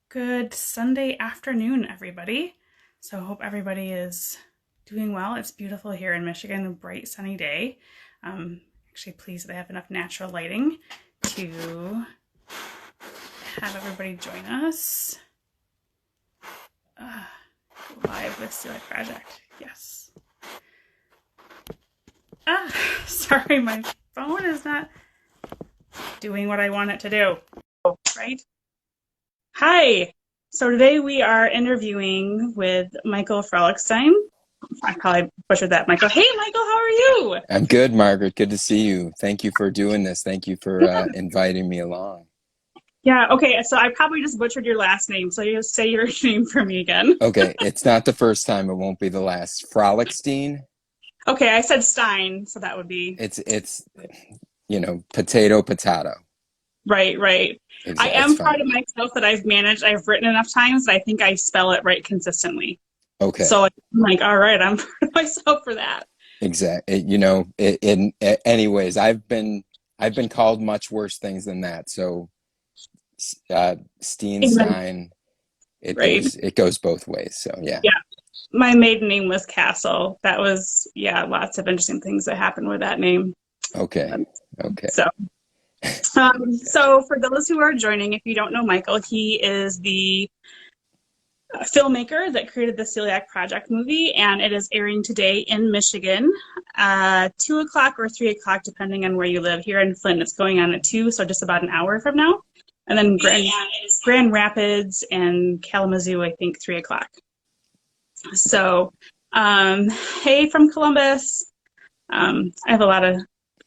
Good Sunday afternoon, everybody. So I hope everybody is doing well. It's beautiful here in Michigan, a bright sunny day. Actually pleased that I have enough natural lighting to have everybody join us. Go live with Celiac Project. Yes. Sorry, my phone is not doing what I want it to do. Right? Hi. So today we are interviewing with Michael Frolichstein. I probably butchered that, Michael. Hey, Michael, how are you? I'm good, Margaret. Good to see you. Thank you for doing this. Thank you for inviting me along. Yeah, okay, so I probably just butchered your last name, so you just say your name for me again. Okay, it's not the first time. It won't be the last. Frolichstein. Okay, I said Stein, so that would be It's potato, potato. right, right. I Exactly. It's am proud fine. of myself that I've written enough times that I think I spell it right consistently. So Okay. I'm like, all right, I'm proud of myself for that. Exactly. Anyways, I've been called much worse things than that. So, Amen. Steinstein, it Right. goes both ways. So yeah. Yeah. My maiden name was Castle. That was, yeah, lots of interesting things that happened with that name. Okay. Okay. So so for those who are joining, if you don't know Michael, he is the filmmaker that created the Celiac Project movie, and it is airing today in Michigan, 2 o'clock or 3 o'clock, depending on where you live. Here in Flint, it's going on at 2, so just about an hour from now. And then Grand Rapids and Kalamazoo, I think, 3 o'clock. So, hey from Columbus. I have I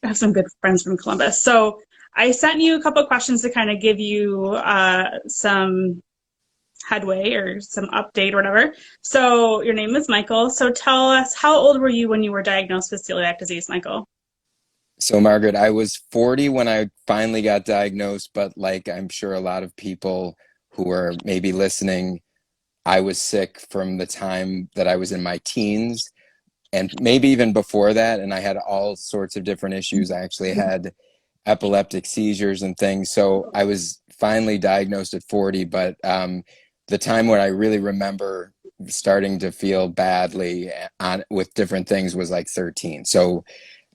have some good friends from Columbus. So I sent you a couple of questions to kind of give you some headway or some update or whatever. So your name is Michael. So tell us, how old were you when you were diagnosed with celiac disease, Michael? So, Margaret, I was 40 when I finally got diagnosed, but like I'm sure a lot of people who are maybe listening, I was sick from the time that I was in my teens and maybe even before that. And I had all sorts of different issues. I actually had epileptic seizures and things. So I was finally diagnosed at 40, but the time when I really remember starting to feel badly on with different things was like 13. So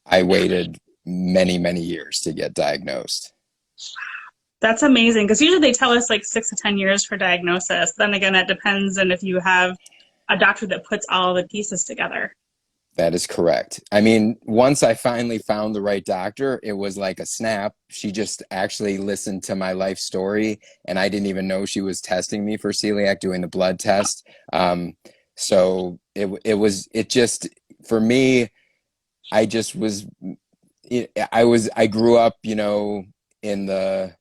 I waited many, many years to get diagnosed. That's amazing because usually they tell us like 6 to 10 years for diagnosis. Then again, that depends on if you have a doctor that puts all the pieces together. That is correct. I mean, once I finally found the right doctor, it was like a snap. She just actually listened to my life story, and I didn't even know she was testing me for celiac, doing the blood test. So it just for me, I just was I grew up, in the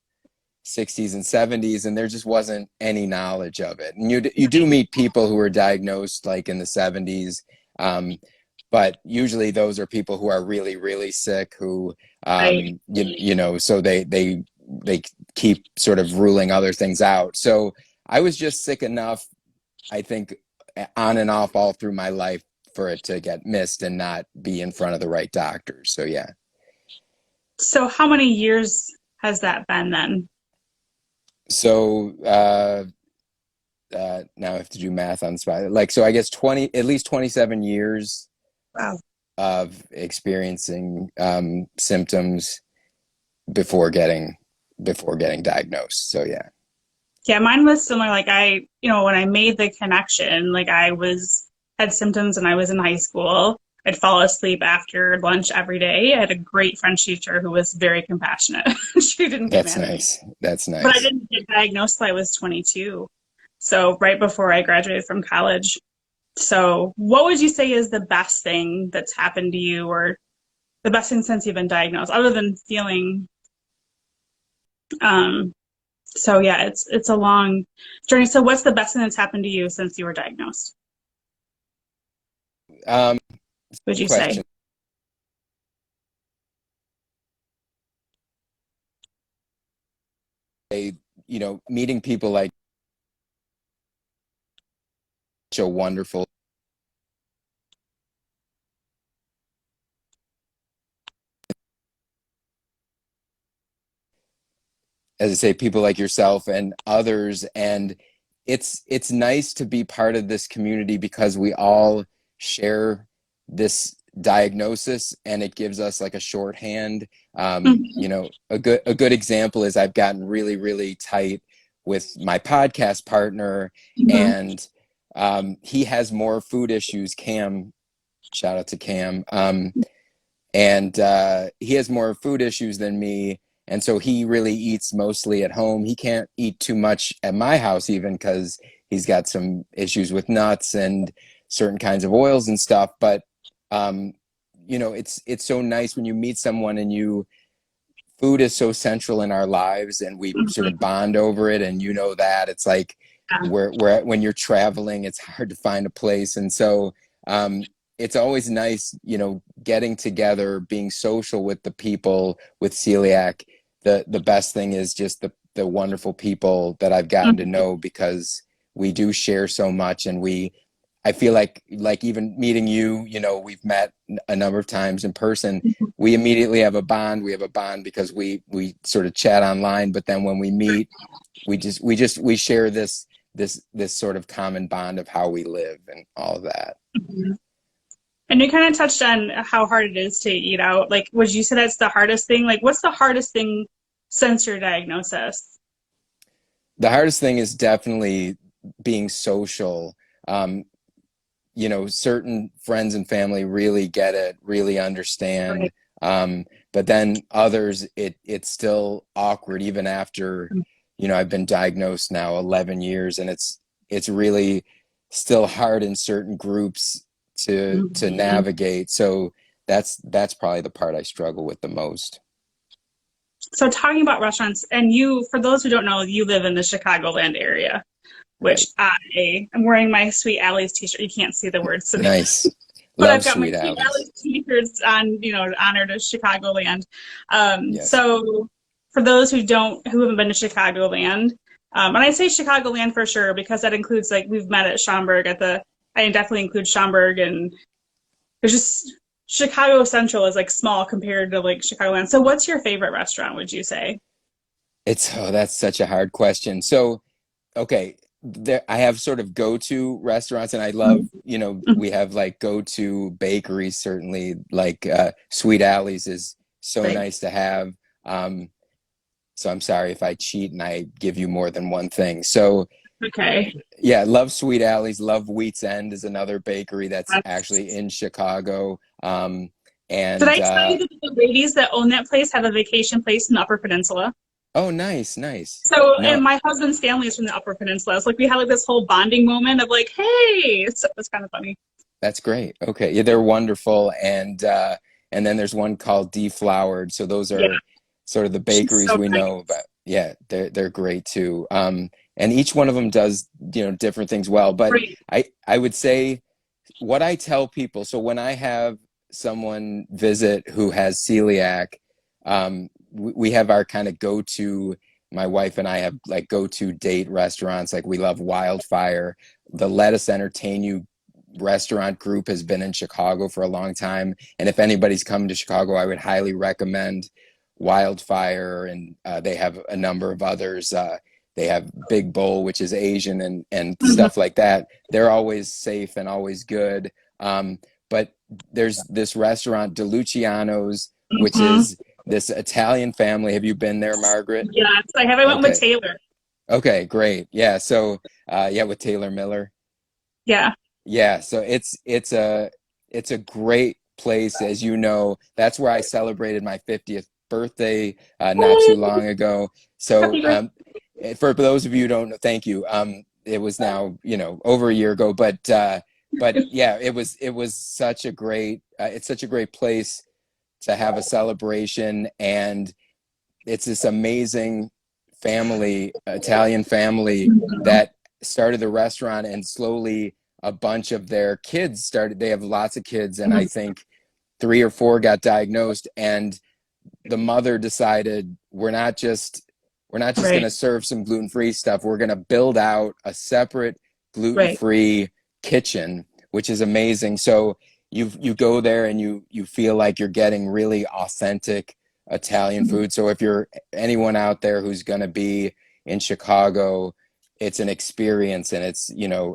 60s and 70s, and there just wasn't any knowledge of it. And you do meet people who are diagnosed like in the 70s, but usually those are people who are really, really sick who, Right. so they keep sort of ruling other things out. So I was just sick enough, I think, on and off all through my life for it to get missed and not be in front of the right doctors. So yeah. So how many years has that been then? So now I have to do math on the spot. Like, so I guess at least 27 years Wow. of experiencing symptoms before getting diagnosed. So yeah, Yeah, mine was similar. Like when I made the connection, like had symptoms and I was in high school. I'd fall asleep after lunch every day. I had a great French teacher who was very compassionate. She didn't get that's mad at me. nice. That's But I nice. didn't get diagnosed till I was 22. So right before I graduated from college. So what would you say is the best thing that's happened to you or the best thing since you've been diagnosed, other than feeling um so yeah, it's a long journey. So what's the best thing that's happened to you since you were diagnosed, Um, would you say? question. Meeting people like so wonderful. As I say, people like yourself and others, and it's nice to be part of this community because we all share this diagnosis, and it gives us like a shorthand. Mhm. You know, a good example is I've gotten really, really tight with my podcast partner, Mhm. and he has more food issues. Cam, shout out to Cam. And he has more food issues than me, and so he really eats mostly at home. He can't eat too much at my house even because he's got some issues with nuts and certain kinds of oils and stuff. But um, you know, it's so nice when you meet someone and you food is so central in our lives, and we sort of Mhm. bond over it. And you know that it's like Yeah. when you're traveling, it's hard to find a place. And so um, it's always nice, you know, getting together, being social with the people with celiac. The best thing is just the wonderful people that I've gotten to Mhm. know, because we do share so much. And I feel like even meeting you, you know, we've met a number of times in person. We immediately have a bond. We have a bond because we sort of chat online, but then when we meet, we share this sort of common bond of how we live and all of that. Mhm. And you kind of touched on how hard it is to eat out. Like, would you say that's the hardest thing? Like, what's the hardest thing since your diagnosis? The hardest thing is definitely being social. Um, you know, certain friends and family really get it, really understand. Right. Um, but then others, it's still awkward even after, you know, I've been diagnosed now 11 years, and it's really still hard in certain groups to Mhm. navigate. So that's probably the part I struggle with the most. So, talking about restaurants, and you, for those who don't know, you live in the Chicagoland area, which Right. I am wearing my Sweet Alleys t-shirt. You can't see the words today, Nice. but Love I've got my sweet Sweet alleys. Alleys t-shirts on, you know, in honor to Chicagoland. Yes. So for those who haven't been to Chicagoland, and I say Chicagoland for sure because that includes like we've met at Schaumburg I definitely include Schaumburg, and there's just Chicago Central is like small compared to like Chicagoland. So what's your favorite restaurant, would you say? That's such a hard question. So okay, I have sort of go-to restaurants, and I love, you know, we have like go-to bakeries, certainly like Sweet Alleys is so Right. nice to have. um so I'm sorry if I cheat and I give you more than one thing. So Okay. yeah, love Sweet Alleys. Love Wheat's End is another bakery that's actually That's, in Chicago. did And I tell you that the ladies that own that place have a vacation place in the Upper Peninsula? oh, nice, nice. So, No, and my husband's family is from the Upper Peninsula. So, like, we had like this whole bonding moment of like, hey, so it's kind of funny. that's great. Okay, yeah, they're wonderful. And then there's one called Deflowered. So those Yeah, are sort of the she's bakeries so we know nice. about. Yeah, they're great too. And each one of them does, you know, different things well. But Right. I would say what I tell people. So when I have someone visit who has celiac, we have our kind of go-to. My wife and I have like go-to date restaurants. Like we love Wildfire. The Let Us Entertain You restaurant group has been in Chicago for a long time. And if anybody's come to Chicago, I would highly recommend Wildfire. And they have a number of others. They have Big Bowl, which is Asian, and Mhm. stuff like that. They're always safe and always good. But there's this restaurant, DeLuciano's, which Mhm. is this Italian family. Have you been there, Margaret? Yes, I haven't went with Okay. Taylor. Okay, great. Yeah. So, yeah, with Taylor Miller. Yeah. Yeah, so it's a great place, as you know. That's where I celebrated my 50th birthday not too Hey, long ago. So happy birthday. for those of you who don't know, thank you. It was now, you know, over a year ago, but yeah, it was such a great it's such a great place to have a celebration. And it's this amazing family, Italian family, that started the restaurant, and slowly a bunch of their kids started. They have lots of kids, and I Mhm. think three or four got diagnosed. And the mother decided we're not just going Right. to serve some gluten-free stuff. We're going to build out a separate Right. gluten-free kitchen, which is amazing. So you go there and you feel like you're getting really authentic Italian Mhm. food. So if you're anyone out there who's going to be in Chicago, it's an experience, and it's,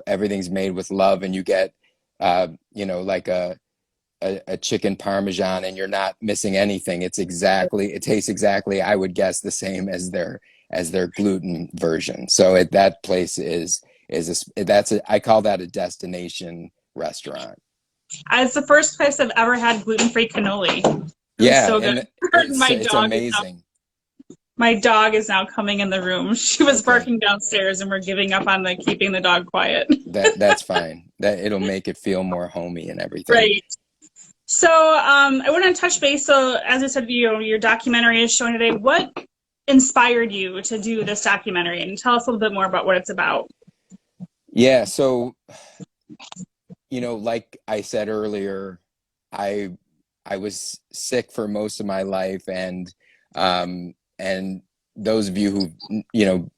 everything's made with love, and you get, like a chicken parmesan, and you're not missing anything. It tastes exactly, I would guess, the same as their gluten version. So that place I call that a destination restaurant. It's the first place I've ever had gluten-free cannoli. It was Yeah, so good. and it's My it's dog is now amazing. my dog is now coming in the room. She was Okay. barking downstairs, and we're giving up on the keeping the dog quiet. That's fine. That it'll make it feel more homey and everything. Right. So I want to touch base. So as I said, your documentary is showing today. What inspired you to do this documentary? And tell us a little bit more about what it's about. Yeah, so like I said earlier, I I was sick for most of my life, and those of you who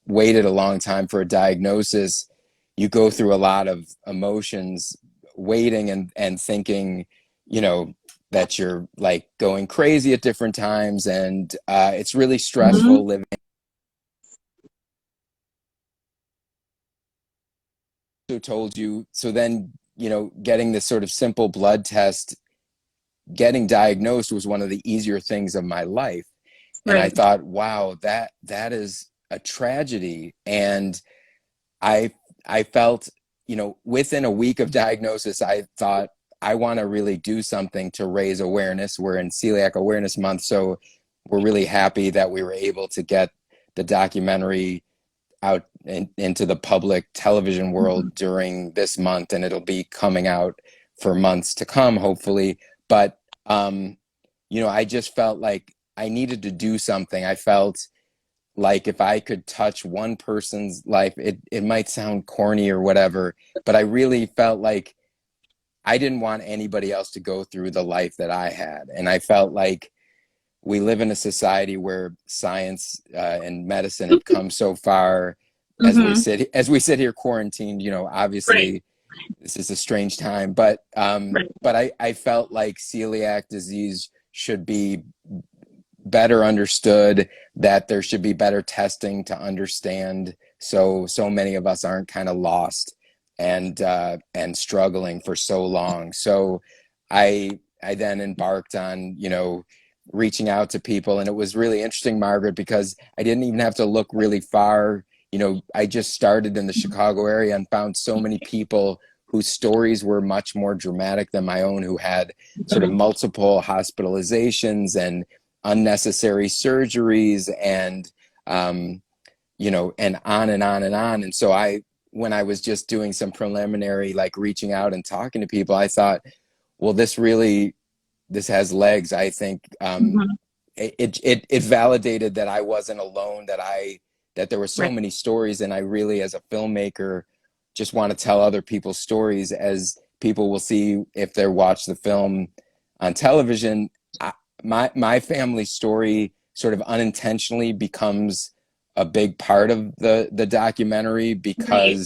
waited a long time for a diagnosis, you go through a lot of emotions waiting and thinking, you know, that you're like going crazy at different times, and it's really Mm-hmm. stressful living. Who told you? So then, getting this sort of simple blood test, getting diagnosed was one of the easier things of my life. And I Right. thought, wow, that is a tragedy. And I I felt, within a week of diagnosis, I thought I want to really do something to raise awareness. We're in Celiac Awareness Month, so we're really happy that we were able to get the documentary out into the public television Mm-hmm. world during this month, and it'll be coming out for months to come, hopefully. But I just felt like I needed to do something. I felt like if I could touch one person's life, it might sound corny or whatever, but I really felt like I didn't want anybody else to go through the life that I had. And I felt like we live in a society where science and medicine have come so far Mm-hmm. as we sit here quarantined. Right. Obviously this is a strange time, but Right. I felt like celiac disease should be better understood, that there should be better testing to understand, so many of us aren't kind of lost and struggling for so long. So I then embarked on reaching out to people, and it was really interesting, Margaret, because I didn't even have to look really far. I just started in the Chicago area and found so many people whose stories were much more dramatic than my own, who had sort of Mm-hmm. multiple hospitalizations and unnecessary surgeries, and on and on and on. And so when I was just doing some preliminary, like reaching out and talking to people, I thought, well, this has legs. I think Mm-hmm. it validated that I wasn't alone, that there were so Right. many stories, and I really, as a filmmaker, just want to tell other people's stories. As people will see if they watch the film on television, my family story sort of unintentionally becomes a big part of the documentary, Right.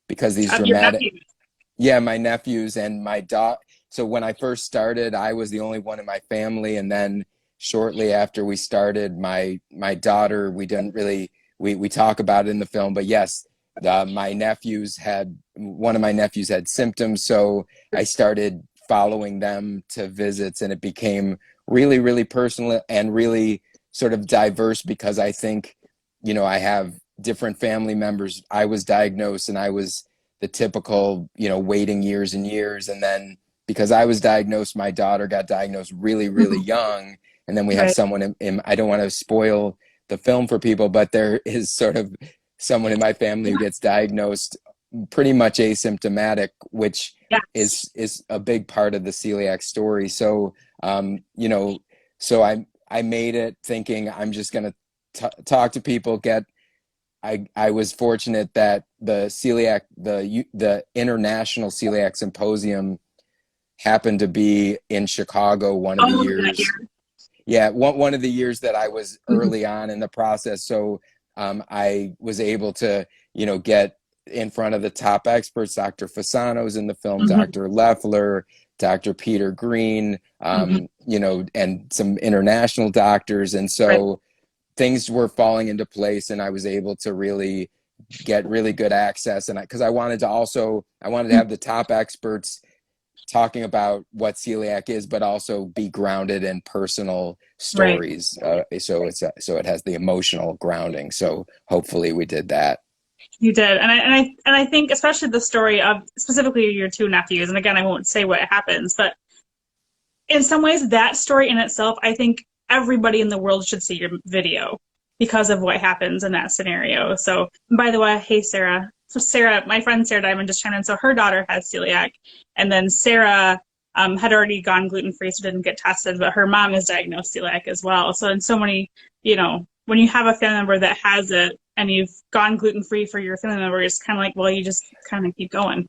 because these Your dramatic, nephew. yeah, my nephews and my dog. So when I first started, I was the only one in my family, and then shortly after we started, my daughter, we didn't really we talk about it in the film, but yes, one of my nephews had symptoms, so I started following them to visits, and it became really, really personal and really sort of diverse, because I think, I have different family members. I was diagnosed, and I was the typical, waiting years and years. And then because I was diagnosed, my daughter got diagnosed really, really Mhm. young. And then we have Right. someone I don't want to spoil the film for people, but there is sort of someone in my family who gets diagnosed pretty much asymptomatic, which Yes. is a big part of the celiac story. So, so I made it thinking I'm just going to talk to people, I was fortunate that the International Celiac Symposium happened to be in Chicago one of the Oh, that years. year. Yeah, one of the years that I was Mhm. early on in the process. So I was able to, get in front of the top experts. Dr. Fasano's in the film, Mhm. Dr. Leffler, Dr. Peter Green, Mhm. and some international doctors. And Right. so things were falling into place, and I was able to really get really good access, and because I wanted to also I wanted to have the top experts talking about what celiac is, but also be grounded in personal Right. stories. So it has the emotional grounding. So hopefully we did that. You did, and I think especially the story of specifically your two nephews. And again, I won't say what happens, but in some ways, that story in itself, I think everybody in the world should see your video because of what happens in that scenario. So, by the way, hey Sarah. So Sarah, my friend Sarah Diamond just chimed in. So her daughter has celiac, and then Sarah had already gone gluten free, so didn't get tested, but her mom is diagnosed celiac as well. So in so many, when you have a family member that has it and you've gone gluten free for your family member, it's kind of like, well, you just kind of keep going.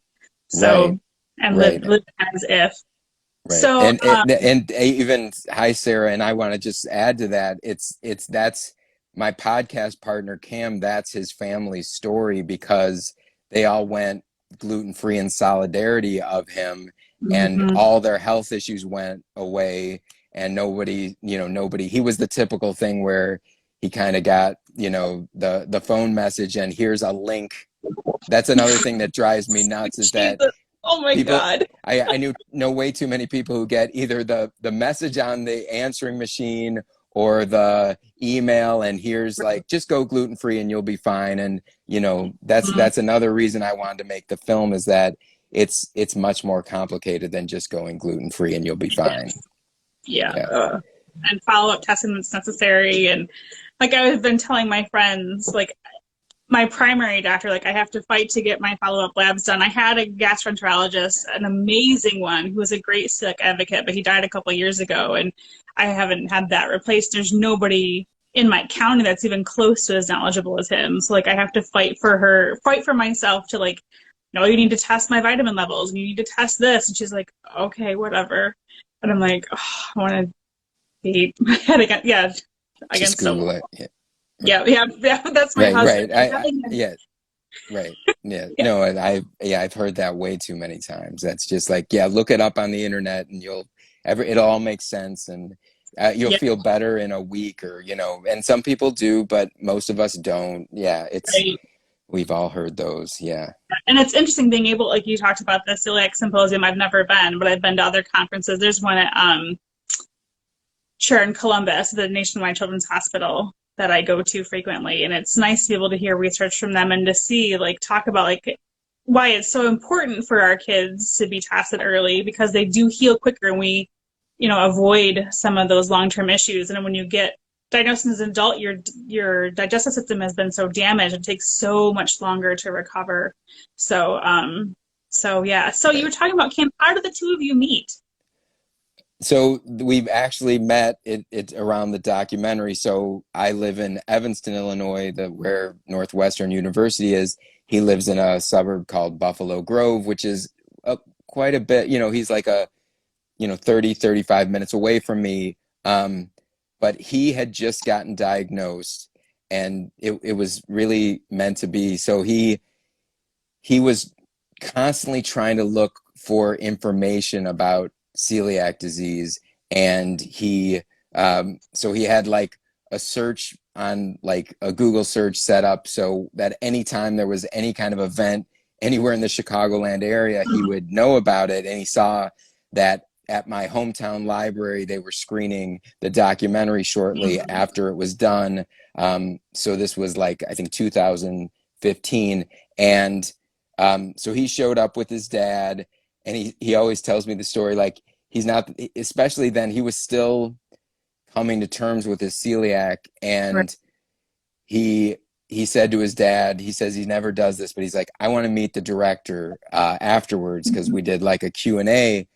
So Right, and live, right. live as if. Right. So And even hi Sarah, and I want to just add to that. It's that's my podcast partner Cam, that's his family's story because they all went gluten-free in solidarity of him, and mhm. all their health issues went away, and nobody, he was the typical thing where he kind of got, the phone message and here's a link. That's another thing that drives me nuts is that Jesus. Oh my people God. I know way too many people who get either the message on the answering machine or the email and here's like just go gluten free and you'll be fine, and that's another reason I wanted to make the film is that it's much more complicated than just going gluten free and you'll be fine. Yes. Yeah. Yeah. And follow up testing that's necessary. And like I've been telling my friends, like my primary doctor, like I have to fight to get my follow up labs done. I had a gastroenterologist, an amazing one, who was a great sick advocate, but he died a couple of years ago, and I haven't had that replaced. There's nobody in my county that's even close to as knowledgeable as him. So like I have to fight for myself to like, no, you need to test my vitamin levels and you need to test this. And she's like, okay, whatever. And I'm like, oh, I want to beat my head against, yeah, Just against a Google wall. it. Yeah. Right. Yeah, that's my Right. husband. Yeah. Right. Yeah. Yeah, No, I've heard that way too many times. That's just like, yeah, look it up on the internet and it all makes sense, and you'll yeah, feel better in a week, or and some people do, but most of us don't. Yeah, right. we've all heard those. Yeah. And it's interesting being able, like you talked about the celiac symposium. I've never been, but I've been to other conferences. There's one at sure in Columbus, the Nationwide Children's Hospital that I go to frequently, and it's nice to be able to hear research from them and to see like talk about like why it's so important for our kids to be tested early because they do heal quicker and we avoid some of those long-term issues. And when you get diagnosed as an adult, your digestive system has been so damaged, it takes so much longer to recover. So yeah, so you were Right. talking about Cam, how did the two of you meet? So we've actually met it around the documentary. So I live in Evanston, Illinois, where Northwestern University is. He lives in a suburb called Buffalo Grove, which is quite a bit, he's like 35 minutes away from me. But he had just gotten diagnosed and it was really meant to be. So he was constantly trying to look for information about celiac disease, and so he had like a search on like a Google search set up so that anytime there was any kind of event anywhere in the Chicagoland area, he would know about it. And he saw that at my hometown library, they were screening the documentary shortly after it was done. So this was like, I think 2015. And so he showed up with his dad, and he always tells me the story like he's not, especially then, he was still coming to terms with his celiac, Right. and he he said to his dad, he says he never does this, but he's like, I want to meet the director afterwards because we did like a Q&A, and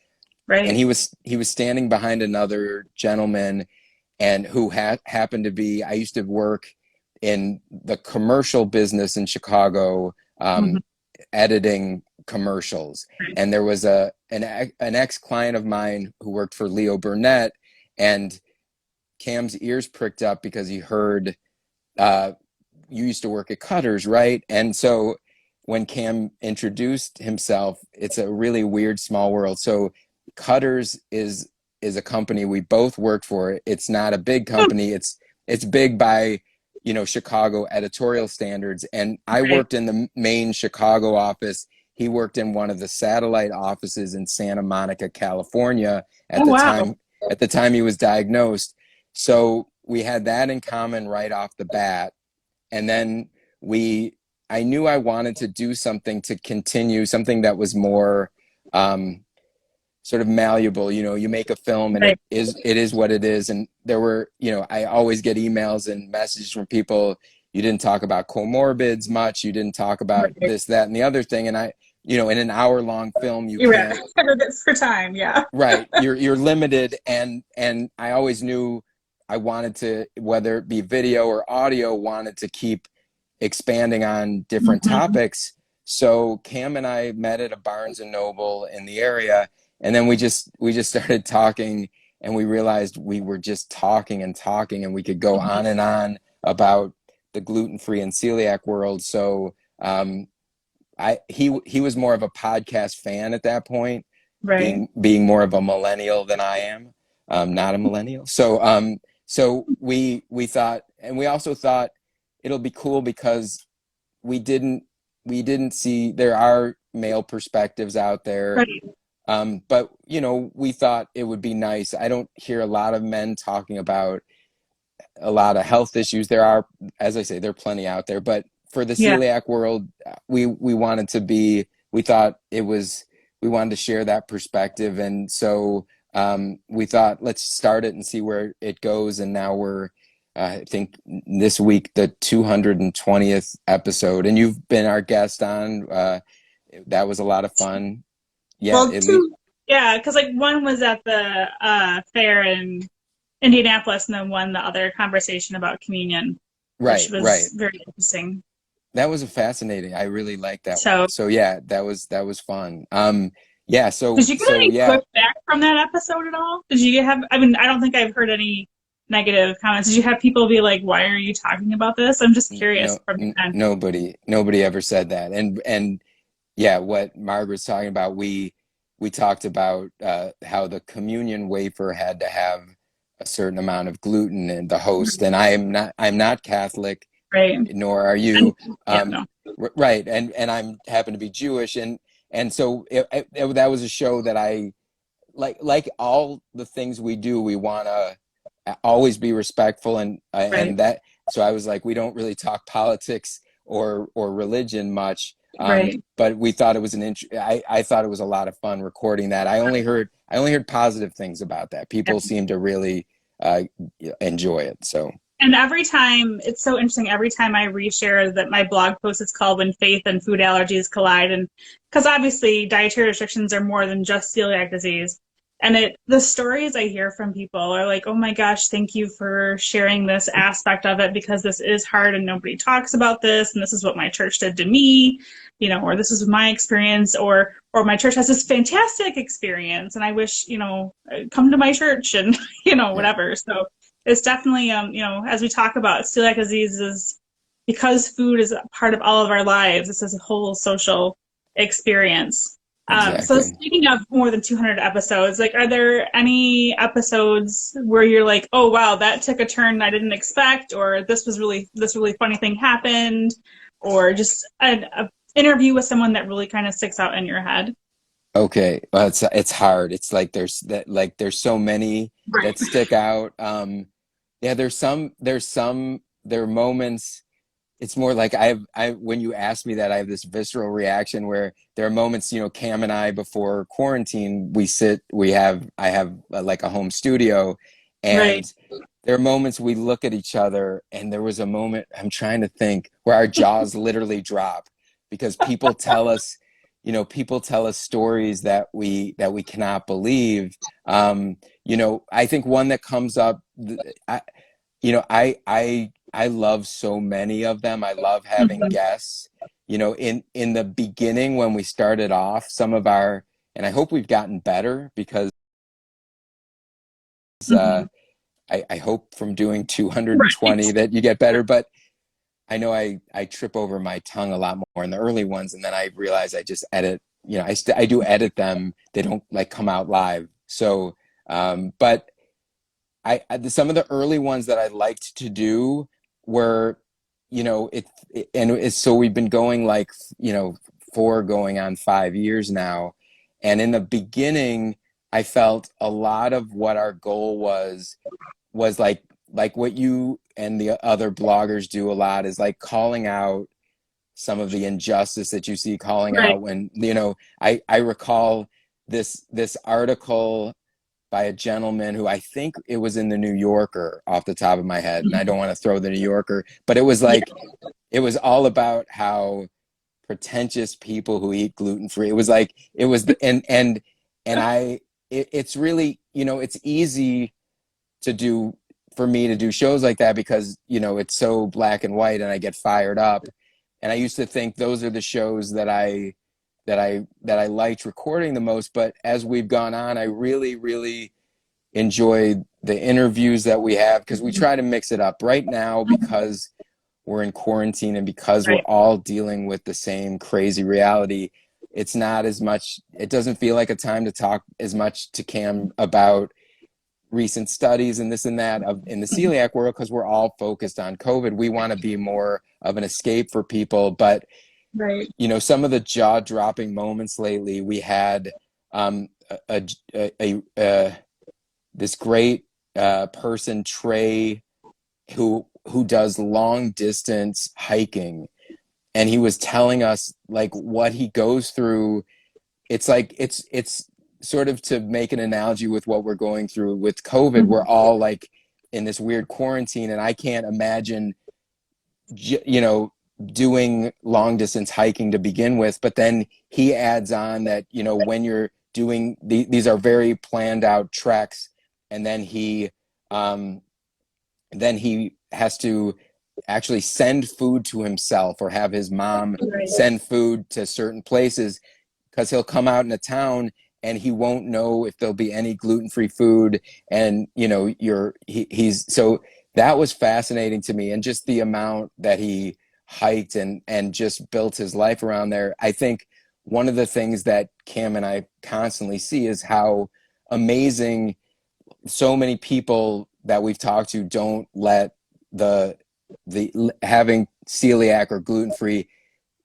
Right. he was standing behind another gentleman, and who happened to be, I used to work in the commercial business in Chicago, Mhm. editing commercials, Right. and there was an ex-client of mine who worked for Leo Burnett, and Cam's ears pricked up because he heard, uh, you used to work at Cutters, right? And so when Cam introduced himself, it's a really weird small world. So Cutters is a company we both worked for. It's not a big company. It's big by, Chicago editorial standards. And I Right. worked in the main Chicago office. He worked in one of the satellite offices in Santa Monica, California Oh, at the wow. time he was diagnosed. So we had that in common right off the bat. And then we I knew I wanted to do something to continue, something that was more sort of malleable. You make a film and Right. it is what it is. And there were, I always get emails and messages from people. You didn't talk about comorbids much. You didn't talk about Right. this, that, and the other thing. And in an hour long film, you You're right. can't. It's for time. Yeah. Right. You're limited. And I always knew I wanted to, whether it be video or audio, wanted to keep expanding on different Hmm. topics. So Cam and I met at a Barnes and Noble in the area, and then we just started talking, and we realized we were just talking and talking, and we could go on and on about the gluten-free and celiac world. So he was more of a podcast fan at that point, Right. being more of a millennial than I am, not a millennial. So we thought, and we also thought it'll be cool because we didn't see, there are male perspectives out there, Right. but we thought it would be nice. I don't hear a lot of men talking about a lot of health issues. There are, as I say, there are plenty out there, but for the Yeah. celiac world, we wanted to be, we thought it was, we wanted to share that perspective. And so we thought, let's start it and see where it goes. And now we're, I think this week, the 220th episode, and you've been our guest on, that was a lot of fun. Yeah, Well, at least. two. Yeah, because like one was at the fair in Indianapolis, and then one the other conversation about communion, which Right, right. was very interesting. That was a fascinating. I really liked that So, one. So yeah, that was fun. Yeah. did So you get so any yeah. pushback from that episode at all? Did you have? I mean, I don't think I've heard any negative comments. Did you have people be like, "Why are you talking about this?" I'm just curious No, from your end. nobody ever said that. And yeah, what Margaret's talking about, we talked about how the communion wafer had to have a certain amount of gluten in the host, and I'm not Catholic, Right. nor are And, you. yeah. Um, No. right, and I'm happen to be Jewish, and so that was a show that I like all the things we do, we want to always be respectful, Right. and that, so I was like, we don't really talk politics or religion much, Right. but we thought it was I thought it was a lot of fun recording that. I only heard positive things about that. Yeah. People seem to really uh, enjoy it. So And every time, it's so interesting, every time I reshare that my blog post is called When Faith and Food Allergies Collide. And because obviously dietary restrictions are more than just celiac disease. And the stories I hear from people are like, oh my gosh, thank you for sharing this aspect of it because this is hard and nobody talks about this. And this is what my church did to me, or this is my experience, or my church has this fantastic experience. And I wish, come to my church and, yeah, whatever. So it's definitely, as we talk about celiac disease, is because food is a part of all of our lives. This is a whole social experience. So exactly. speaking of more than 200 episodes, like, are there any episodes where you're like, oh wow, that took a turn I didn't expect, or this really funny thing happened, or just an interview with someone that really kind of sticks out in your head? Okay, well, it's hard. It's like there's so many Right. that stick out. Yeah, there are moments. It's more like when you ask me that, I have this visceral reaction where there are moments, Cam and I, before quarantine, I have like a home studio, Right. and there are moments we look at each other, and there was a moment, I'm trying to think, where our jaws literally drop because people tell us stories that we cannot believe. I think one that comes up, I, I love so many of them. I love having Mhm. guests. In the beginning when we started off, and I hope we've gotten better because uh, Mhm. I hope from doing 220 Right. that you get better. But I know I trip over my tongue a lot more in the early ones, and then I realize I just edit. I do edit them. They don't like come out live. So, but some of the early ones that I liked to do where, and it's, so we've been going like, 4 going on 5 years now. And in the beginning, I felt a lot of what our goal was like what you and the other bloggers do a lot is like calling out some of the injustice that you see, calling Right. out when, I recall this article by a gentleman who, I think it was in the New Yorker off the top of my head, and I don't want to throw the New Yorker, but it was Yeah. like, it was all about how pretentious people who eat gluten free. It was like, it was the, and it's really, it's easy to do, for me to do shows like that because, it's so black and white and I get fired up. And I used to think those are the shows that I liked recording the most. But as we've gone on, I really, really enjoyed the interviews that we have, because we try to mix it up right now because we're in quarantine and because we're Right. all dealing with the same crazy reality. It's not as much, it doesn't feel like a time to talk as much to Cam about recent studies and this and that in the celiac world, because we're all focused on COVID. We want to be more of an escape for people. But Right. some of the jaw-dropping moments lately, we had a, this great person, Trey, who does long distance hiking, and he was telling us like what he goes through. It's like it's sort of, to make an analogy with what we're going through with COVID. We're all like in this weird quarantine, and I can't imagine doing long distance hiking to begin with. But then he adds on that, when you're doing these are very planned out treks, and um, then he has to actually send food to himself or have his mom Right. send food to certain places, because he'll come out in a town and he won't know if there'll be any gluten-free food. And he's so that was fascinating to me, and just the amount that he hiked and just built his life around there. I think one of the things that Cam and I constantly see is how amazing so many people that we've talked to don't let the having celiac or gluten-free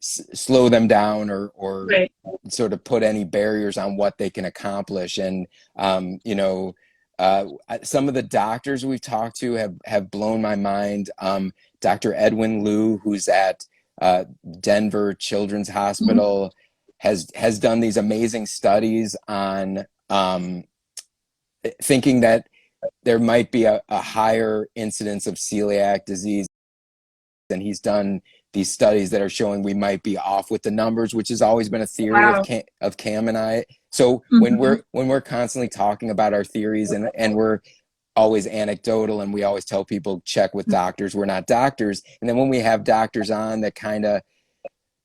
slow them down, or Right. sort of put any barriers on what they can accomplish. And some of the doctors we've talked to have blown my mind. Dr. Edwin Liu, who's at Denver Children's Hospital, has done these amazing studies on thinking that there might be a higher incidence of celiac disease. And he's done these studies that are showing we might be off with the numbers, which has always been a theory Wow. of Cam and I. So when we're constantly talking about our theories, and we're always anecdotal, and we always tell people check with doctors, we're not doctors. And then when we have doctors on that kind of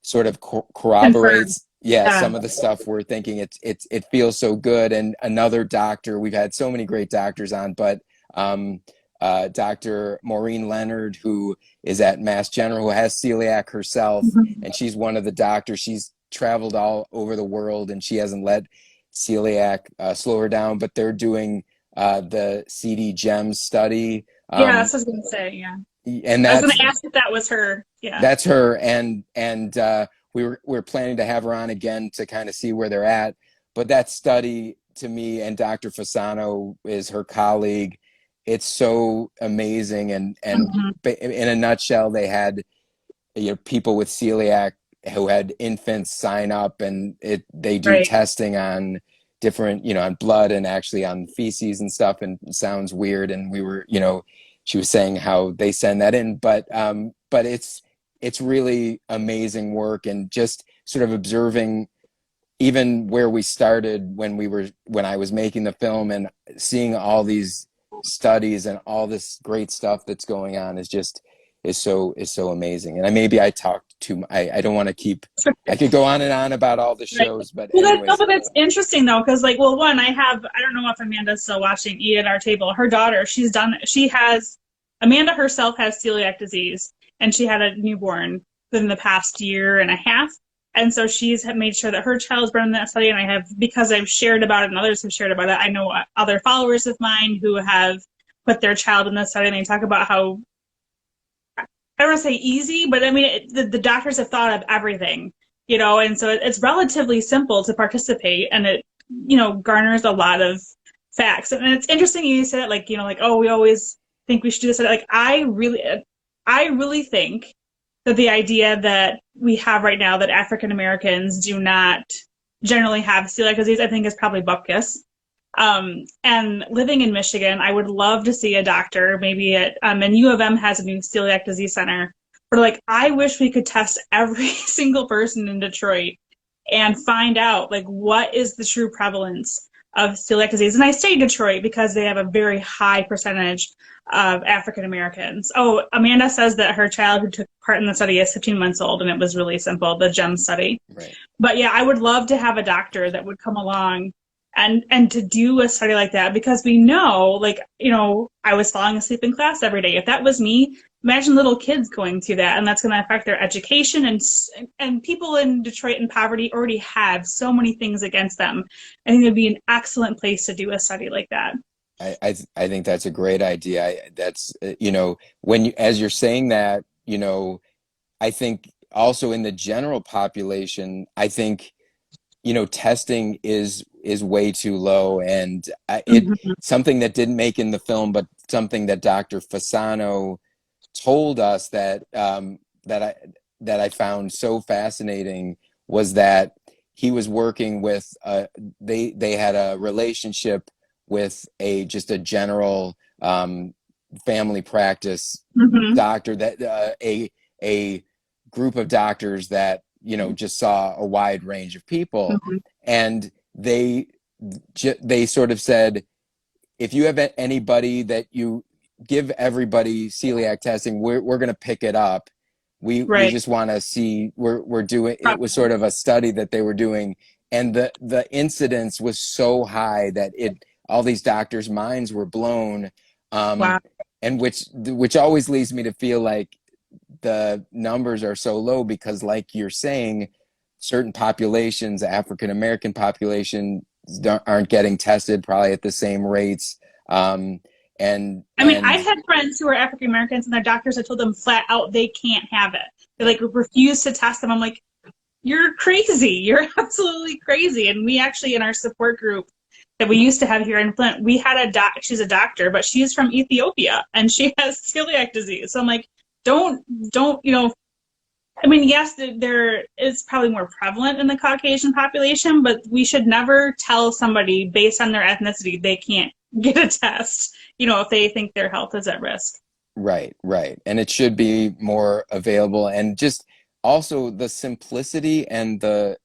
sort of Confirmed. corroborates, yeah, Yeah. some of the stuff we're thinking, it feels so good. And another doctor, we've had so many great doctors on, but Dr. Maureen Leonard, who is at Mass General, who has celiac herself, and she's one of the doctors. She's traveled all over the world, and she hasn't let celiac slow her down. But they're doing the CD GEMS study, Yeah, that's what I was gonna say. Yeah. and I was gonna ask if that was her. Yeah. that's her. And we're planning to have her on again to kind of see where they're at. But that study, to me, and Dr. Fasano is her colleague, it's so amazing. And in a nutshell, they had people with celiac who had infants sign up, and they do Right. testing on different, on blood and actually on feces and stuff. And it sounds weird. And we were, she was saying how they send that in, but it's really amazing work. And just sort of observing even where we started when I was making the film, and seeing all these studies and all this great stuff that's going on is so amazing. And maybe I talked too. I don't want to keep. I could go on and on about all the Right. shows, but Well, anyways. but that's interesting though, because like, well, one, I don't know if Amanda's still watching Eat at Our Table. Her daughter, Amanda herself has celiac disease, and she had a newborn within the past year and a half. And so she's made sure that her child's been in that study. And because I've shared about it and others have shared about it, I know other followers of mine who have put their child in the study, and they talk about how I don't want to say easy, but I mean, the doctors have thought of everything, and so it's relatively simple to participate, and it, garners a lot of facts. And it's interesting you said it, like, like, oh, we always think we should do this. Like, I really think that the idea that we have right now that African Americans do not generally have celiac disease, I think is probably bupkis. And living in Michigan, I would love to see a doctor, maybe and U of M has a new celiac disease center. But like, I wish we could test every single person in Detroit and find out like what is the true prevalence of celiac disease. And I say Detroit because they have a very high percentage of African Americans. Oh, Amanda says that her child who took part in the study is 15 months old, and it was really simple, the GEM study. Right. But yeah, I would love to have a doctor that would come along and to do a study like that, because we know, like, I was falling asleep in class every day. If that was me, imagine little kids going through that, and that's going to affect their education. And people in Detroit in poverty already have so many things against them. I think it would be an excellent place to do a study like that. I think that's a great idea. That's when as you're saying that, I think also in the general population, I think testing is way too low, and Mm-hmm. something that didn't make in the film, but something that Dr. Fasano told us that I found so fascinating was that he was working with they had a relationship with just a general family practice Mm-hmm. doctor, that a group of doctors that just saw a wide range of people, Mm-hmm. and they sort of said, if you have anybody that you give everybody celiac testing, we're going to pick it up. We Right. just want to see, we're doing, it was sort of Prevalence. a study that they were doing, and the incidence was so high that all these doctors' minds were blown, Wow. and which always leads me to feel like the numbers are so low because, like you're saying, certain populations, African American population, aren't getting tested probably at the same rates. Um, and I mean, and I've had friends who are African Americans, and their doctors have told them flat out they can't have it. They like refuse to test them. I'm like, you're crazy. You're absolutely crazy. And we actually, in our support group that we used to have here in Flint, we had she's a doctor, but she's from Ethiopia and she has celiac disease. So I'm like, don't, I mean, yes, there is probably more prevalent in the Caucasian population, but we should never tell somebody based on their ethnicity they can't get a test, if they think their health is at risk. right, and it should be more available, and just also the simplicity and the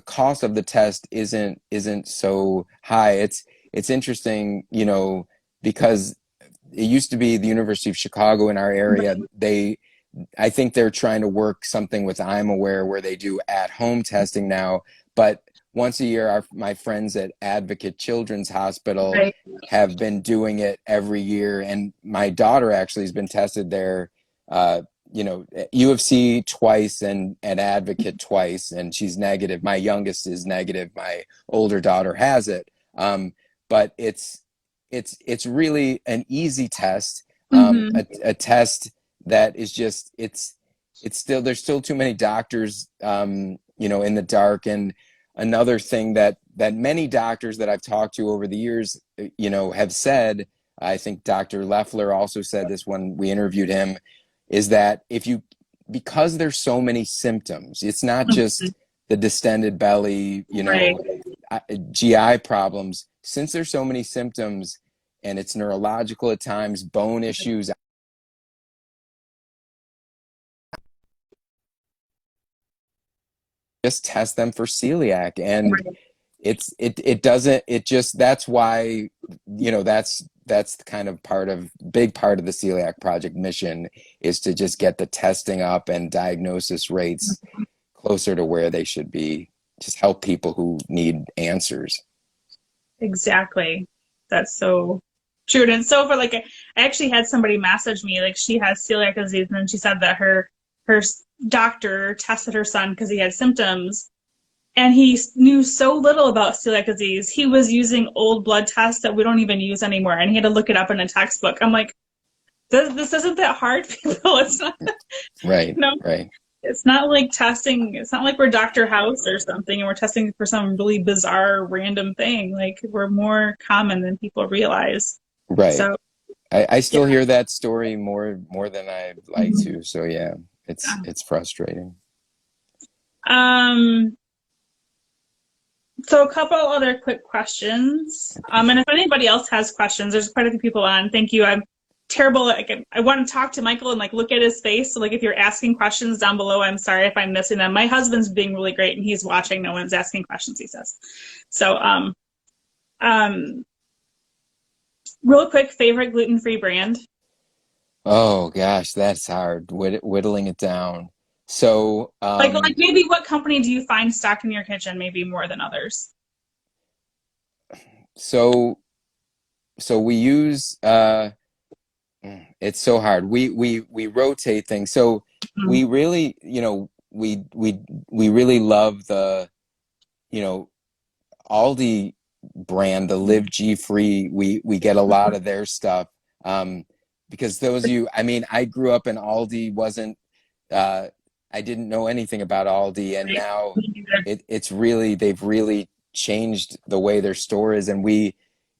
cost of the test isn't so high. It's interesting, because it used to be the University of Chicago in our area. I think they're trying to work something with I'm Aware where they do at-home testing now. But once a year, my friends at Advocate Children's Hospital Right. have been doing it every year. And my daughter actually has been tested there, U of C twice and Advocate twice, and she's negative. My youngest is negative. My older daughter has it. But it's really an easy test, Mm-hmm. a test that is just it's still, there's still too many doctors in the dark. And another thing that many doctors that I've talked to over the years have said, I think Dr. Leffler also said this when we interviewed him, is that because there's so many symptoms, it's not Mm-hmm. just the distended belly, Right. GI problems. Since there's so many symptoms and it's neurological at times, bone issues, just test them for celiac. And Right. it doesn't, it just, that's why, that's kind of big part of the Celiac Project mission, is to just get the testing up and diagnosis rates closer to where they should be. Just help people who need answers. Exactly. That's so true. And so for like, I actually had somebody message me, like she has celiac disease, and she said that her doctor tested her son because he had symptoms, and he knew so little about celiac disease. He was using old blood tests that we don't even use anymore, and he had to look it up in a textbook. I'm like, this isn't that hard, people. It's not, Right, no, right, it's not like testing. It's not like we're Dr. House or something and we're testing for some really bizarre, random thing. Like we're more common than people realize. right. So, I yeah. still hear that story more than I'd like Mhm. to. So yeah, it's frustrating. Um, so a couple other quick questions. Okay. And if anybody else has questions, there's quite a few people on. Thank you. I'm terrible. Like I want to talk to Michael and like look at his face. So like if you're asking questions down below, I'm sorry if I'm missing them. My husband's being really great and he's watching. No one's asking questions, he says. So um real quick, favorite gluten-free brand? Oh gosh, that's hard. Whittling it down. So Like maybe what company do you find stocked in your kitchen maybe more than others? so so we use it's so hard. We rotate things. So Mhm. we really, you know, we really love the, you know, Aldi brand, the Live G Free. We get a lot of their stuff. Um, because those of you, I mean, I grew up in Aldi, wasn't uh I didn't know anything about Aldi, and Right. now Me neither. it's really they've really changed the way their store is, and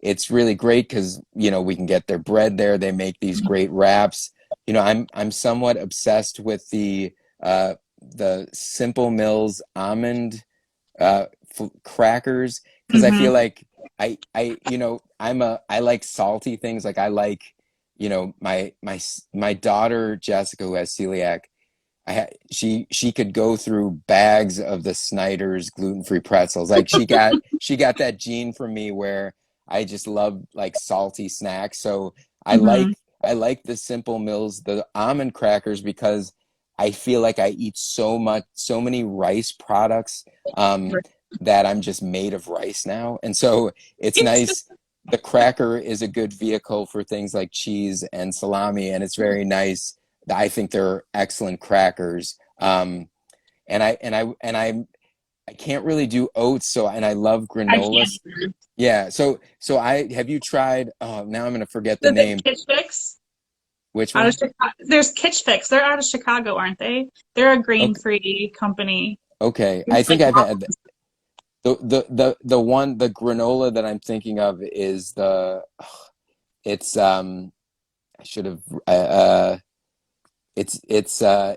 it's really great because you know we can get their bread there. They make these great wraps. You know, I'm somewhat obsessed with the Simple Mills almond crackers because I feel Mhm. like you know I like salty things. Like I like, you know, my daughter Jessica, who has celiac, she could go through bags of the Snyder's gluten-free pretzels. Like she got that gene from me where I just love like salty snacks. So I Mhm. like I like the Simple Mills, the almond crackers, because I feel like I eat so many rice products, um, Right. that I'm just made of rice now. And so it's nice. The cracker is a good vehicle for things like cheese and salami, and it's very nice. I think they're excellent crackers. I can't really do oats, so and I love I granola. can't. Yeah, so I have you tried? Oh, now I'm gonna forget the Is it name. Kitch Fix? Which Out of one? Chicago. There's Kitch Fix. They're out of Chicago, aren't they? They're a Okay, grain-free company. okay. I It's like think I've had waffles. the one, the granola that I'm thinking of is it's I should have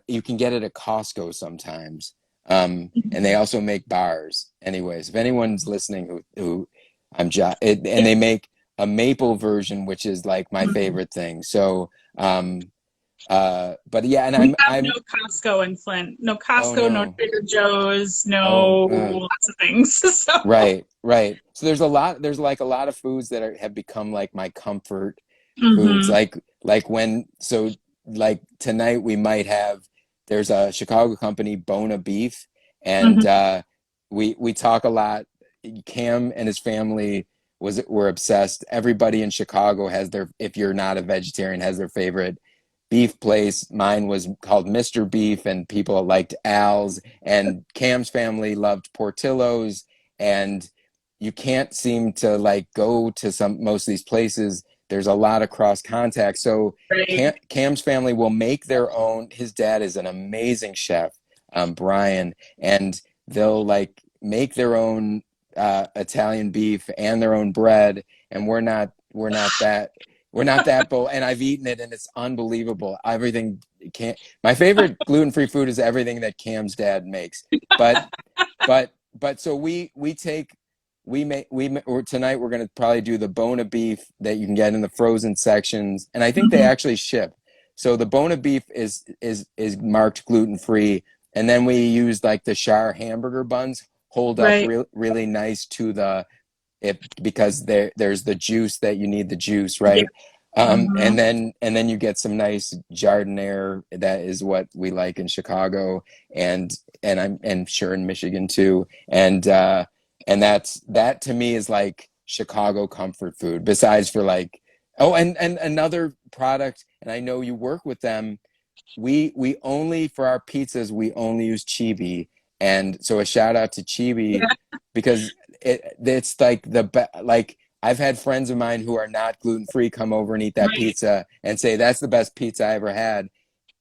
you can get it at Costco sometimes. And they also make bars. Anyways, if anyone's listening who and they make a maple version, which is like my Mhm. favorite thing. So, but yeah, and We have no I'm Costco in Flint. No oh Costco, no no. Trader Joe's, Oh, no lots of things. So, right, right. So there's like a lot of foods that have become like my comfort foods. hmm Like when so like tonight we might have, there's a Chicago company, Bona Beef, and hmm we talk a lot. Cam and his family were obsessed. Everybody in Chicago has their, if you're not a vegetarian, has their favorite beef place. Mine was called Mr. Beef, and people liked Al's, and Cam's family loved Portillo's, and you can't seem to like go to most of these places. There's a lot of cross contact. So Right. Cam's family will make their own. His dad is an amazing chef, Brian, and they'll like make their own Italian beef and their own bread. And we're not that bold. And I've eaten it, and it's unbelievable. Everything can't. My favorite gluten-free food is everything that Cam's dad makes. But so we take or tonight we're going to probably do the Bona beef that you can get in the frozen sections, and I think they hmm actually ship. So the Bona beef is marked gluten free, and then we use like the Char hamburger buns, hold up Right. really nice to the it, because there's the juice that you need, the juice, Yeah. right? hmm And then you get some nice jardiniere. That is what we like in Chicago, and I'm sure in Michigan too. And that to me is like Chicago comfort food. Besides for like, oh, and another product, and I know you work with them. We only, for our pizzas we only use chibi, and so a shout out to chibi, Yeah. because it's like like I've had friends of mine who are not gluten-free come over and eat that Right. pizza and say that's the best pizza I ever had.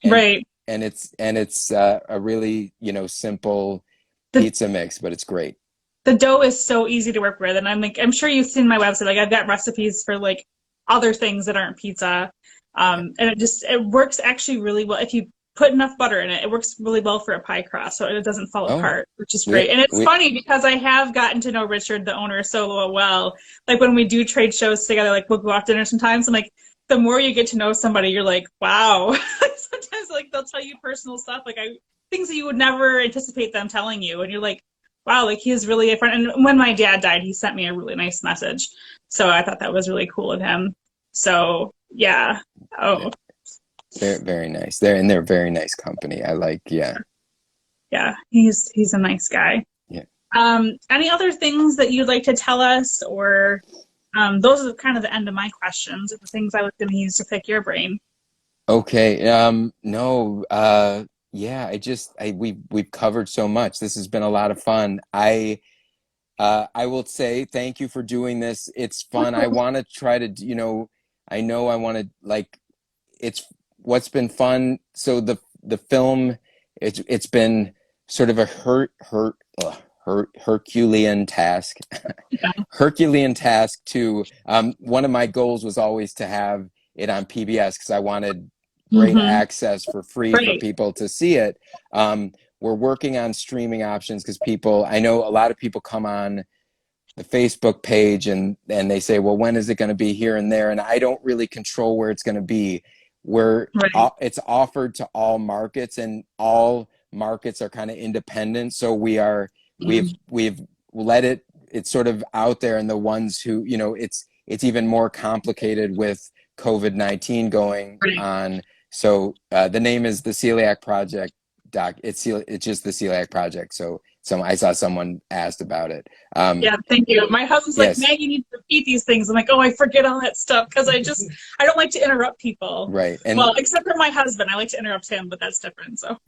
And Right. it's a really, simple The pizza mix, but it's great. the dough is so easy to work with, and I'm sure you've seen my website. Like I've got recipes for like other things that aren't pizza, and it works actually really well if you put enough butter in it. It works really well for a pie crust, so it doesn't fall Oh, apart, which is we great. And it's we funny because I have gotten to know Richard, the owner, so well. Like when we do trade shows together, like we'll go out to dinner sometimes. I'm like, the more you get to know somebody, you're like, wow. Sometimes like they'll tell you personal stuff, like I things that you would never anticipate them telling you, and you're like, wow, like he is really a friend. And when my dad died, he sent me a really nice message. So I thought that was really cool of him. So yeah. Oh, they're very nice. They're a very nice company. I like, yeah. yeah. He's a nice guy. Yeah. Any other things that you'd like to tell us, or those are kind of the end of my questions, the things I was going to use to pick your brain. Okay. No, yeah, we've covered so much. This has been a lot of fun. I will say thank you for doing this. It's fun. I want to try to, I know I want to like it's what's been fun. So the film, it's been sort of a Herculean task, Yeah. Herculean task to one of my goals was always to have it on PBS because I wanted great Mm-hmm. access for free for Right. people to see it. We're working on streaming options because I know a lot of people come on the Facebook page and they say, well, when is it going to be here and there? And I don't really control where it's going to be. Where Right. it's offered to all markets and all markets are kind of independent. So we've let it's sort of out there, and the ones who, it's even more complicated with COVID-19 going Right. on. So the name is the Celiac Project it's just the Celiac Project. So I saw someone asked about it. Yeah, thank you. My husband's like, Yes, Maggie, you need to repeat these things. I'm like, oh, I forget all that stuff because I don't like to interrupt people. right. Well, except for my husband, I like to interrupt him, but that's different. So,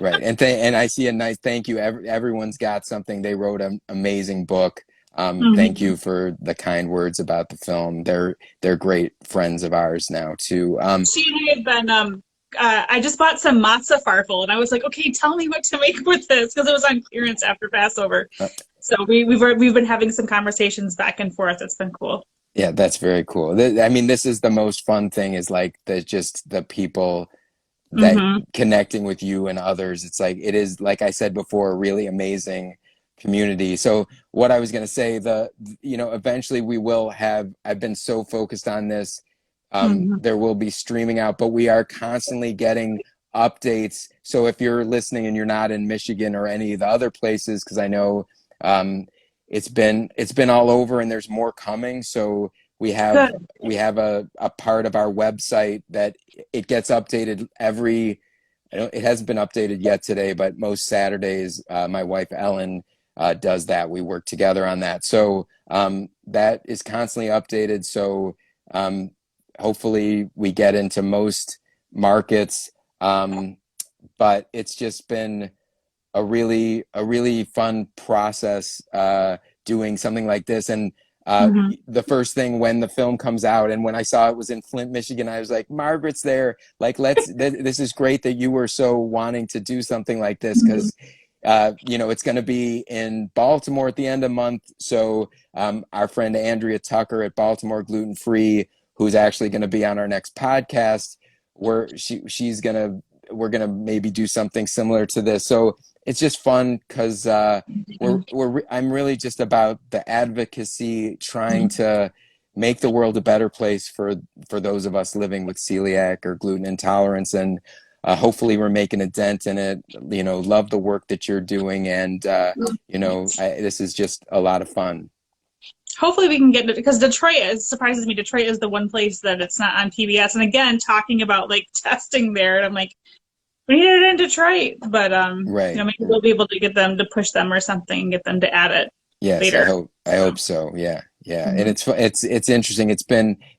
Right. And I see a nice thank you. Everyone's got something. They wrote an amazing book. Thank hmm you for the kind words about the film. They're great friends of ours now too. She and I have been. I just bought some matzah farfel, and I was like, okay, tell me what to make with this because it was on clearance after Passover. Uh, So we've been having some conversations back and forth. It's been cool. yeah, that's very cool. I mean, this is the most fun thing is like the people that hmm connecting with you and others. It's like it is, like I said before, a really amazing community. So what I was going to say, eventually we will have, I've been so focused on this. hmm There will be streaming out, but we are constantly getting updates. So if you're listening and you're not in Michigan or any of the other places, because I know um, it's been all over and there's more coming. So we have Good. we have a part of our website that it gets updated every. It hasn't been updated yet today, but most Saturdays, my wife Ellen does that. We work together on that, so that is constantly updated. So um, hopefully we get into most markets, but it's just been a really fun process doing something like this. And hmm the first thing when the film comes out and when I saw it was in Flint, Michigan, I was like, Margaret's there. Like, this is great that you were so wanting to do something like this because it's going to be in Baltimore at the end of the month. So our friend Andrea Tucker at Baltimore Gluten Free, who's actually going to be on our next podcast, where we're gonna maybe do something similar to this. So it's just fun because I'm really just about the advocacy, trying to make the world a better place for those of us living with celiac or gluten intolerance, and hopefully we're making a dent in it. Love the work that you're doing, and this is just a lot of fun. Hopefully we can get it because Detroit it surprises me. Detroit is the one place that it's not on PBS. And again, talking about like testing there, and I'm like, we need it in Detroit, but Right. maybe we'll be able to get them to push them or something, get them to add it Yes, I later. hope I So, hope so. Yeah, yeah. And mhm. it's interesting.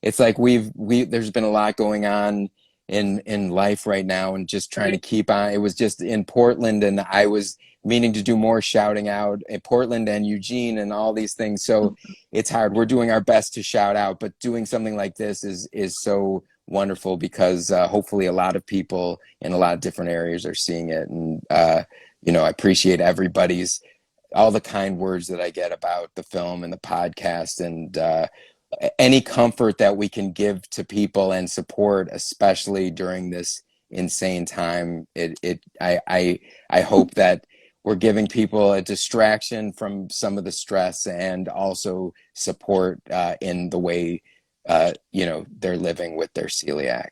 It's like there's been a lot going on in life right now, and just trying to Right. keep on. It was just in Portland, and I was meaning to do more shouting out in Portland and Eugene and all these things. So it's hard. We're doing our best to shout out, but doing something like this is so wonderful because hopefully a lot of people in a lot of different areas are seeing it. And I appreciate everybody's all the kind words that I get about the film and the podcast, and any comfort that we can give to people and support, especially during this insane time. I hope that we're giving people a distraction from some of the stress and also support in the way they're living with their celiac.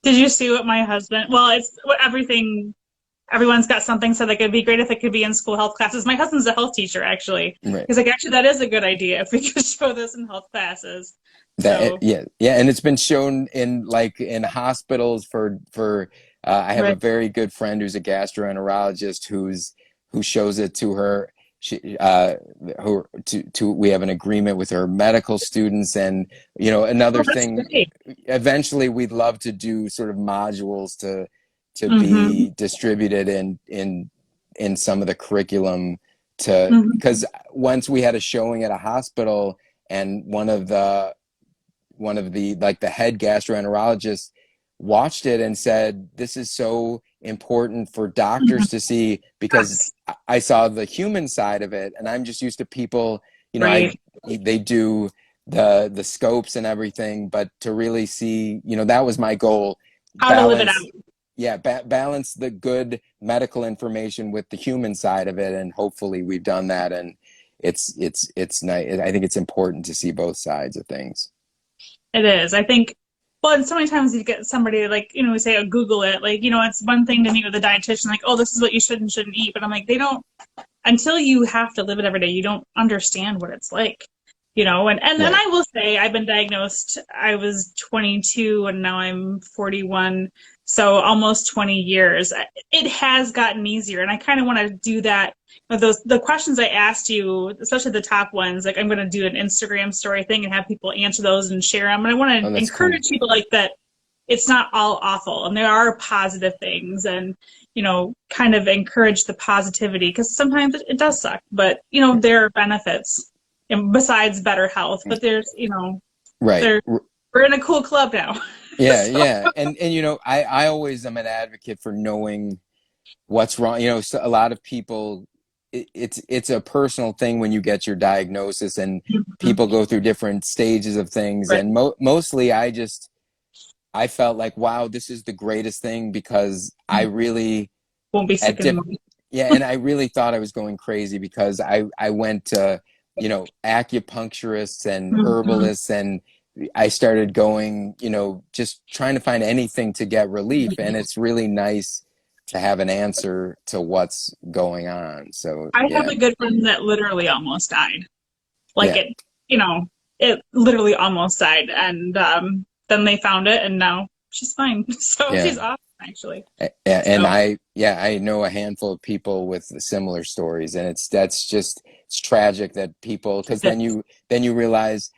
Did you see what my husband? Well, it's everything. Everyone's got something, so like it'd be great if it could be in school health classes. My husband's a health teacher, actually. Right. He's like, actually, that is a good idea if we could show this in health classes. So Yeah, and it's been shown in hospitals for I have a right. very good friend who's a gastroenterologist who shows it to her. We have an agreement with her medical students, and another That's thing. great. Eventually, we'd love to do sort of modules to Mm-hmm. be distributed in some of the curriculum Mm-hmm. because once we had a showing at a hospital, and one of the like the head gastroenterologist watched it and said, this is so important for doctors to see, because Yes. I saw the human side of it, and I'm just used to people, Right. they do the scopes and everything, but to really see, that was my goal. How to live it Balance, out. yeah, balance the good medical information with the human side of it, and hopefully we've done that. And it's nice. I think it's important to see both sides of things. It is. I think, well, and so many times you get somebody like, we say, oh, Google it. Like, it's one thing to meet with a dietitian, like, oh, this is what you should and shouldn't eat. But I'm like, they don't, until you have to live it every day, you don't understand what it's like, and then Right. I will say I've been diagnosed, I was 22 and now I'm 41. So almost 20 years. It has gotten easier. And I kind of want to do that. The questions I asked you, especially the top ones, like I'm going to do an Instagram story thing and have people answer those and share them. And I want Oh, to that's cool. encourage people like that. It's not all awful, and there are positive things, and kind of encourage the positivity, because sometimes it does suck, but there are benefits, besides better health. But there's Right. we're in a cool club now. Yeah, So, yeah. And I always am an advocate for knowing what's wrong. So a lot of people, it's a personal thing when you get your diagnosis, and people go through different stages of things. right. And mostly I felt like, wow, this is the greatest thing, because I really Won't be at sick diff anymore. yeah, and I really thought I was going crazy, because I went to, acupuncturists and Mhm. herbalists, and I started going, just trying to find anything to get relief. And it's really nice to have an answer to what's going on. So I have yeah, a good friend that literally almost died. Like yeah, it literally almost died, and then they found it, and now she's fine. So yeah. she's awesome, actually. And So I know a handful of people with similar stories, and it's tragic that people, because then you realize